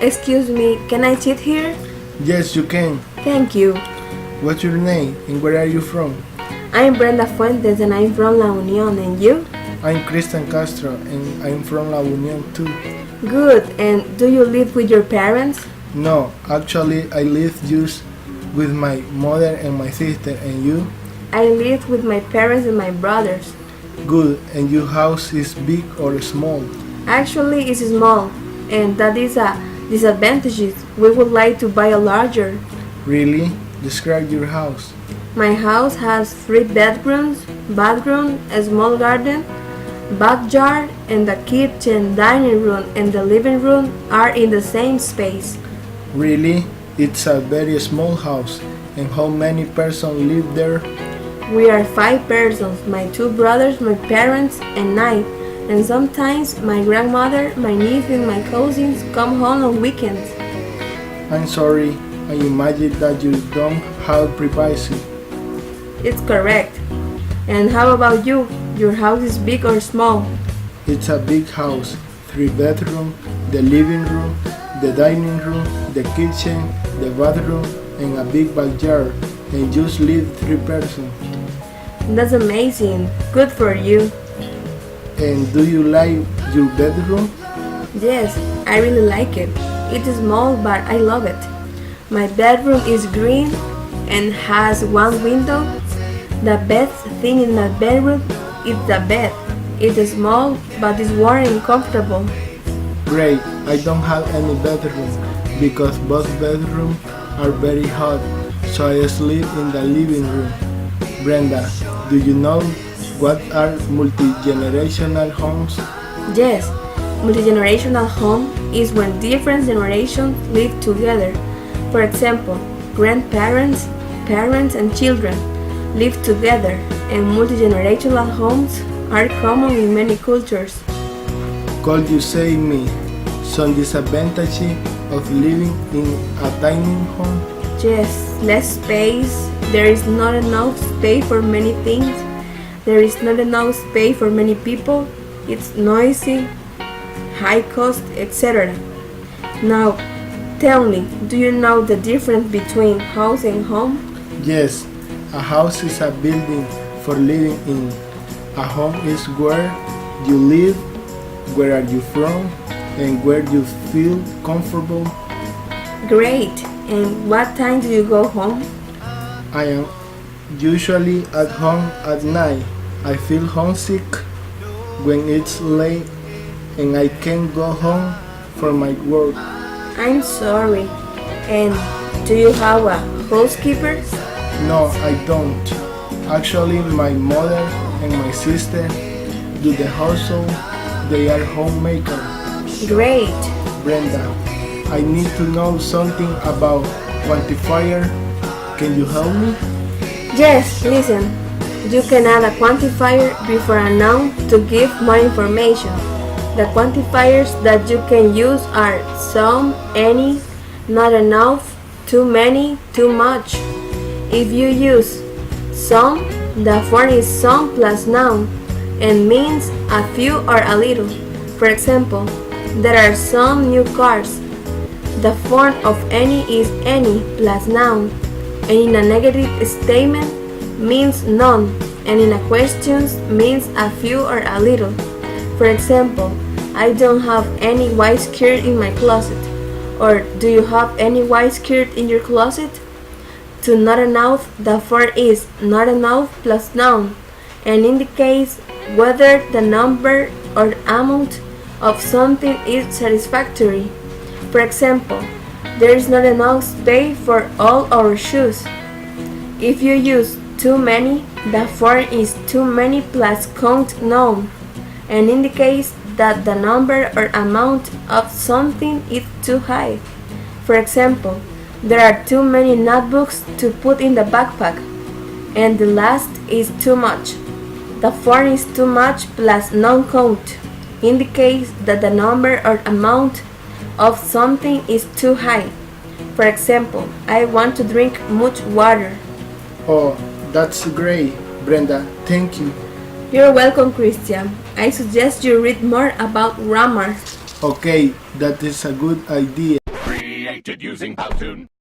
Excuse me, can I sit here? Yes, you can. Thank you. What's your name and where are you from? I'm Brenda Fuentes and I'm from La Union, and you? I'm Cristian Castro and I'm from La Union too. Good, and do you live with your parents? No, actually I live just with my mother and my sister, and you? I live with my parents and my brothers. Good, and your house is big or small? Actually, it's small, and that is a disadvantage. We would like to buy a larger. Really? Describe your house. My house has 3 bedrooms, bathroom, a small garden, backyard, and the kitchen, dining room, and the living room are in the same space. Really? It's a very small house. And how many persons live there? We are 5 persons, my 2 brothers, my parents, and I. And sometimes my grandmother, my niece, and my cousins come home on weekends. I'm sorry, I imagine that you don't have privacy. It's correct. And how about you? Your house is big or small? It's a big house, 3 bedrooms, the living room, the dining room, the kitchen, the bathroom, and a big backyard, and just live 3 persons. That's amazing. Good for you. And do you like your bedroom? Yes, I really like it. It is small, but I love it. My bedroom is green and has 1 window. The best thing in my bedroom is the bed. It is small, but it's warm and comfortable. Great, I don't have any bedroom because both bedrooms are very hot, so I sleep in the living room. Brenda, do you know what are multi-generational homes? Yes, multi-generational home is when different generations live together. For example, grandparents, parents, and children live together, and multi-generational homes are common in many cultures. Could you say me some disadvantages of living in a tiny home? Yes, less space. There is not enough space for many things. There is not enough space for many people. It's noisy, high cost, etc. Now, tell me, do you know the difference between house and home? Yes, a house is a building for living in. A home is where you live, where are you from, and where you feel comfortable. Great. And what time do you go home? I am usually at home at night. I feel homesick when it's late and I can't go home for my work. I'm sorry. And do you have a housekeeper? No, I don't. Actually, my mother and my sister do the household. They are homemakers. Great. Brenda, I need to know something about quantifier. Can you help me? Yes, listen. You can add a quantifier before a noun to give more information. The quantifiers that you can use are some, any, not enough, too many, too much. If you use some, the form is some plus noun and means a few or a little. For example, there are some new cars. The form of any is any plus noun, and in a negative statement means none, and in a question means a few or a little. For example, I don't have any white skirt in my closet. Or do you have any white skirt in your closet? To not enough, the form is not enough plus noun, and indicates whether the number or amount of something is satisfactory. For example, there is not enough space for all our shoes. If you use too many, the form is too many plus count noun, and indicates that the number or amount of something is too high. For example, there are too many notebooks to put in the backpack, and the last is too much. The form is too much plus noun count, indicates that the number or amount of something is too high. For example, I want to drink much water. Oh, that's great, Brenda. Thank you. You're welcome, Christian. I suggest you read more about grammar. Okay, that is a good idea. created using Powtoon.